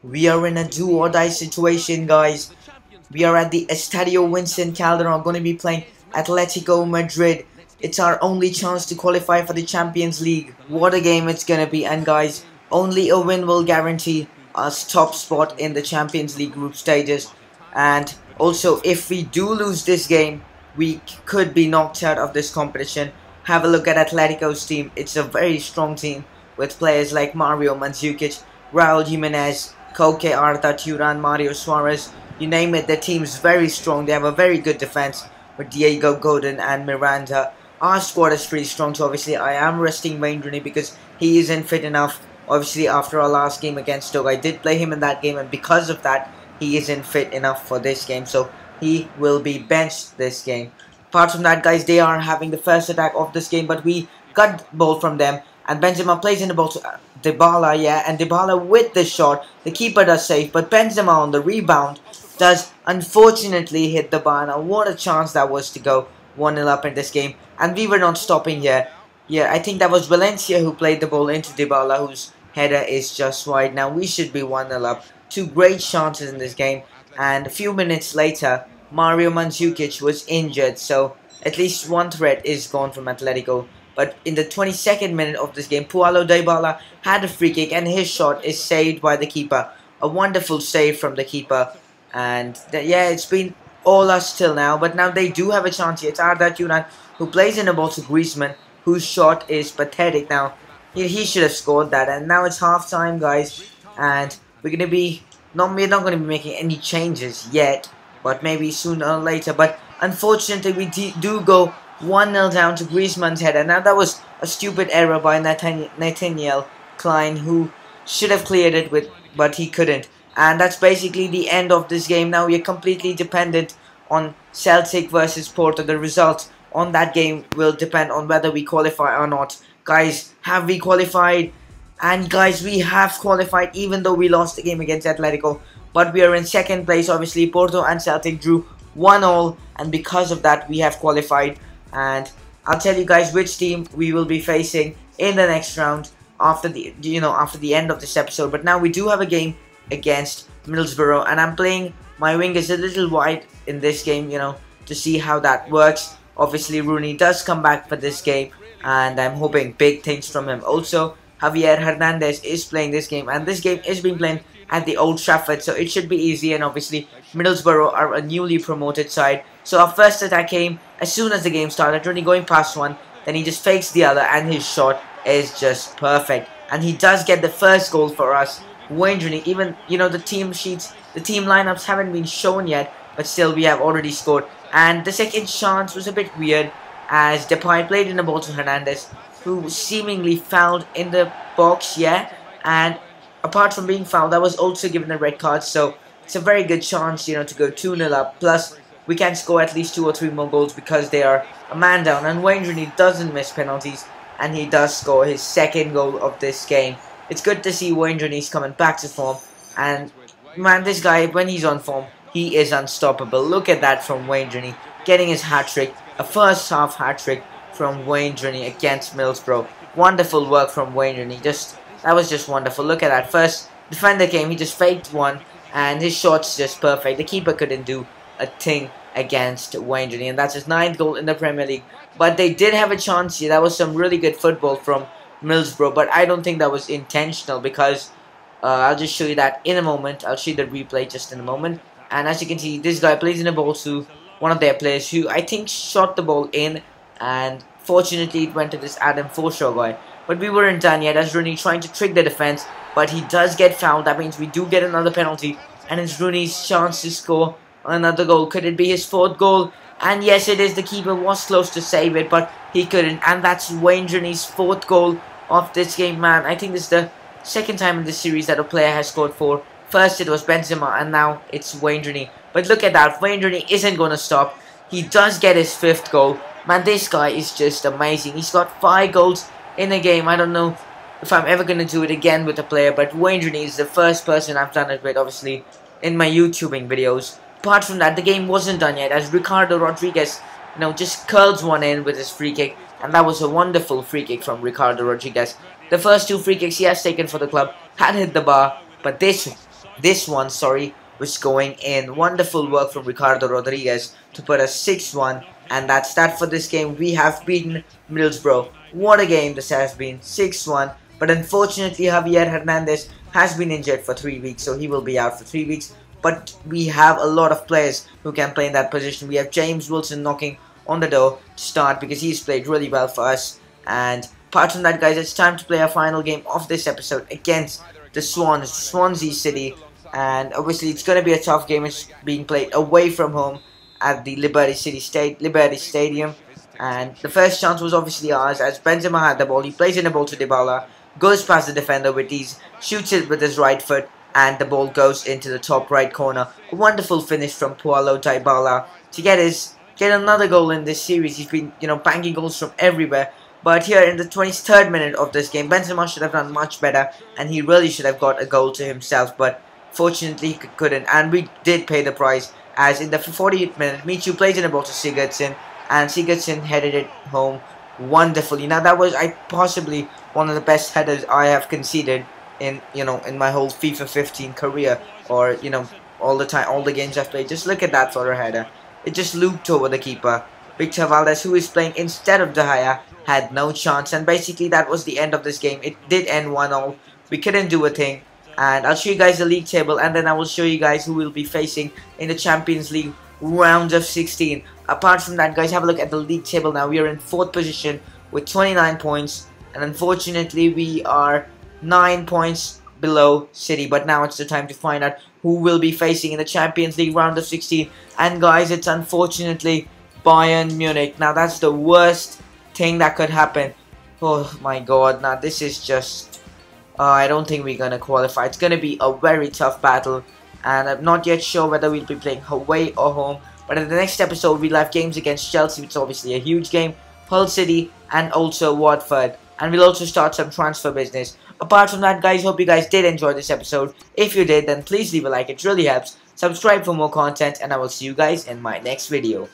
We are in a do or die situation, guys. We are at the Estadio Winston Calderon, going to be playing Atletico Madrid. It's our only chance to qualify for the Champions League. What a game it's going to be. And guys, only a win will guarantee us top spot in the Champions League group stages. And also, if we do lose this game, we could be knocked out of this competition. Have a look at Atletico's team. It's a very strong team with players like Mario Mandzukic, Raul Jimenez, Koke, Arda Turan, Mario Suarez. You name it, the team's very strong. They have a very good defense with Diego Godin and Miranda. Our squad is pretty strong, so obviously I am resting Wayne Rooney because he isn't fit enough. Obviously, after our last game against Stoke, I did play him in that game, and because of that, he isn't fit enough for this game, so he will be benched this game. Apart from that, guys, they are having the first attack of this game, but we got the ball from them, and Benzema plays in the ball to Dybala, and Dybala with the shot. The keeper does save, but Benzema on the rebound does unfortunately hit the bar. Now, what a chance that was to go 1-0 up in this game, and we were not stopping here. Yeah, I think that was Valencia who played the ball into Dybala, whose header is just wide. Now, we should be 1-0 up. Two great chances in this game, and a few minutes later, Mario Mandzukic was injured, so at least one threat is gone from Atletico. But in the 22nd minute of this game, Paulo Dybala had a free kick, and his shot is saved by the keeper. A wonderful save from the keeper. And yeah, it's been all us till now, but now they do have a chance here. It's Arda Turan who plays in the ball to Griezmann, whose shot is pathetic. Now he should have scored that, and now it's half time, guys, and we're not going to be making any changes yet, but maybe sooner or later. But unfortunately, we do go 1-0 down to Griezmann's header. Now that was a stupid error by Nathaniel Klein, who should have cleared it but he couldn't. And that's basically the end of this game. Now we are completely dependent on Celtic versus Porto. The result on that game will depend on whether we qualify or not. Guys, have we qualified? And guys, we have qualified even though we lost the game against Atletico. But we are in second place. Obviously, Porto and Celtic drew 1-1. And because of that, we have qualified. And I'll tell you guys which team we will be facing in the next round after the end of this episode. But now we do have a game against Middlesbrough, and I'm playing my wingers a little wide in this game, to see how that works. Obviously, Rooney does come back for this game, and I'm hoping big things from him. Also, Javier Hernandez is playing this game, and this game is being played at the Old Trafford, so it should be easy. And obviously, Middlesbrough are a newly promoted side, so our first attack came as soon as the game started. Rooney going past one, then he just fakes the other, and his shot is just perfect, and he does get the first goal for us. Wayne Rooney, even, the team sheets, the team lineups haven't been shown yet, but still we have already scored. And the second chance was a bit weird, as Depay played in the ball to Hernandez, who seemingly fouled in the box, and apart from being fouled, that was also given a red card, so it's a very good chance, to go 2-0 up, plus we can score at least 2 or 3 more goals because they are a man down, and Wayne Rooney doesn't miss penalties, and he does score his second goal of this game. It's good to see Wayne Rooney's coming back to form, and man, this guy, when he's on form, he is unstoppable. Look at that from Wayne Rooney, getting his hat-trick, a first half hat-trick from Wayne Rooney against Middlesbrough. Wonderful work from Wayne Rooney, that was just wonderful. Look at that, first defender came, he just faked one, and his shot's just perfect. The keeper couldn't do a thing against Wayne Rooney, and that's his 9th goal in the Premier League. But they did have a chance here. That was some really good football from Middlesbrough, but I don't think that was intentional, because I'll just show you that in a moment. I'll show you the replay just in a moment. And as you can see, this guy plays in the ball to one of their players who I think shot the ball in, and fortunately it went to this Adam Forshaw guy. But we weren't done yet, as Rooney trying to trick the defense, but he does get fouled. That means we do get another penalty, and it's Rooney's chance to score another goal. Could it be his 4th goal? And yes, it is. The keeper was close to save it, but he couldn't. And that's Wayne Rooney's 4th goal of this game, man. I think this is the second time in this series that a player has scored 4. First it was Benzema, and now it's Wayne Rooney. But look at that, Wayne Rooney isn't going to stop. He does get his 5th goal. Man, this guy is just amazing. He's got 5 goals in a game. I don't know if I'm ever going to do it again with a player, but Wayne Rooney is the first person I've done it with, obviously, in my YouTubing videos. Apart from that, the game wasn't done yet, as Ricardo Rodriguez, just curls one in with his free kick, and that was a wonderful free kick from Ricardo Rodriguez. The first 2 free kicks he has taken for the club had hit the bar, but this This one, sorry, was going in. Wonderful work from Ricardo Rodriguez to put us 6-1. And that's that for this game. We have beaten Middlesbrough. What a game this has been. 6-1. But unfortunately, Javier Hernandez has been injured for 3 weeks. So he will be out for 3 weeks. But we have a lot of players who can play in that position. We have James Wilson knocking on the door to start because he's played really well for us. And apart from that, guys, it's time to play our final game of this episode against the Swans, Swansea City. And obviously it's going to be a tough game. It's being played away from home at the Liberty Stadium. And the first chance was obviously ours as Benzema had the ball. He plays in the ball to Dybala, goes past the defender with ease, shoots it with his right foot, and the ball goes into the top right corner. A wonderful finish from Paulo Dybala to get another goal in this series. He's been, banking goals from everywhere. But here in the 23rd minute of this game, Benzema should have done much better, and he really should have got a goal to himself. But fortunately, he couldn't, and we did pay the price. As in the 48th minute, Michu plays in the ball to Sigurdsson, and Sigurdsson headed it home wonderfully. Now that was possibly one of the best headers I have conceded in my whole FIFA 15 career, or all the games I've played. Just look at that for a header. It just looped over the keeper. Victor Valdez, who is playing instead of De Gea, had no chance, and basically that was the end of this game. It did end 1-0. We couldn't do a thing. And I'll show you guys the league table, and then I will show you guys who we'll be facing in the Champions League round of 16. Apart from that, guys, have a look at the league table now. We are in 4th position with 29 points, and unfortunately we are 9 points below City. But now it's the time to find out who we'll be facing in the Champions League round of 16. And guys, it's unfortunately Bayern Munich. Now that's the worst thing that could happen. Oh my god, now this is just... I don't think we're going to qualify. It's going to be a very tough battle. And I'm not yet sure whether we'll be playing away or home. But in the next episode, we'll have games against Chelsea, which is obviously a huge game, Hull City, and also Watford. And we'll also start some transfer business. Apart from that, guys, hope you guys did enjoy this episode. If you did, then please leave a like. It really helps. Subscribe for more content. And I will see you guys in my next video.